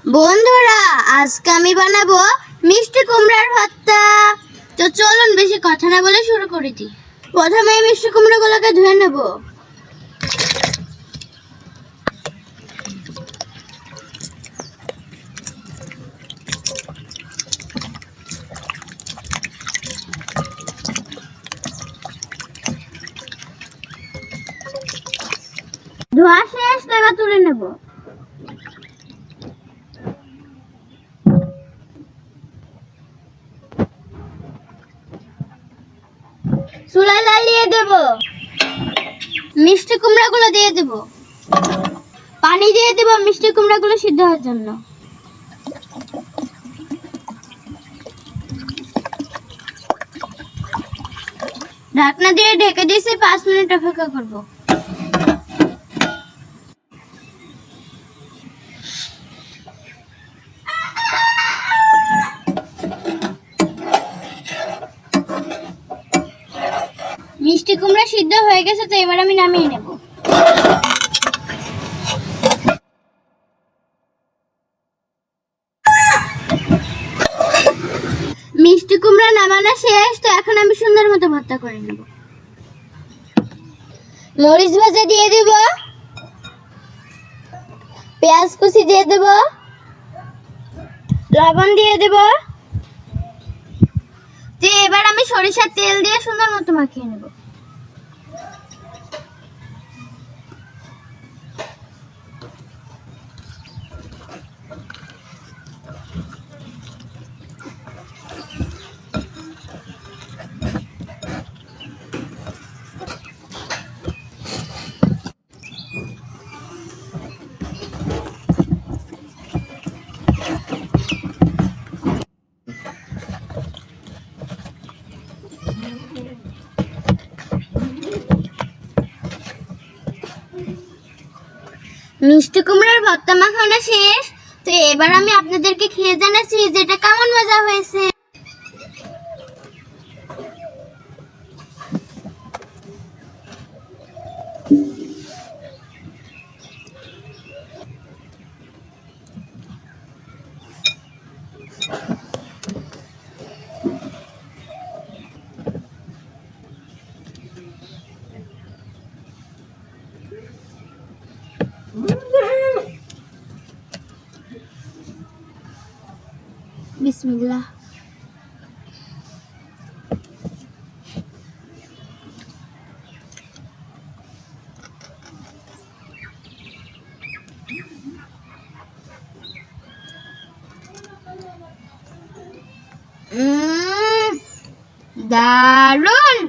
বন্ধুরা, আজকে আমি বানাবো মিষ্টি কুমড়ার ভর্তা। তো চলুন বেশি কথা না বলে শুরু করে দিই। প্রথমে মিষ্টি কুমড়াগুলোকে ধুয়ে নেব। ধোয়া শেষ, এবার তুলে নেব। চুলায় জ্বালিয়ে দেব। মিষ্টি কুমড়াগুলো দিয়ে দেব। পানি দিয়ে দেব মিষ্টি কুমড়াগুলো সিদ্ধ হওয়ার জন্য। ঢাকনা দিয়ে ঢেকে দিয়েছি, 5 মিনিট অপেক্ষা করব। মিষ্টি কুমড়া সিদ্ধ হয়ে গেছে, তো এবার আমি নামিয়ে নেব। মিষ্টি কুমড়া নামানো শেষ, তো এখন আমি সুন্দর মতো ভর্তা করে নেব। মরিচ ভাজা দিয়ে দেব, পেঁয়াজ কুচি দিয়ে দেব, লবণ দিয়ে দেব। তো এবার আমি সরিষার তেল দিয়ে সুন্দর মতো মাখিয়ে নেব। মিষ্টি কুমড়ার ভর্তা মাখানো শেষ, তো এবার আমি আপনাদেরকে খেয়ে জানাচ্ছি যেটা কেমন মজা হয়েছে। বিসমিল্লাহ। দারুন।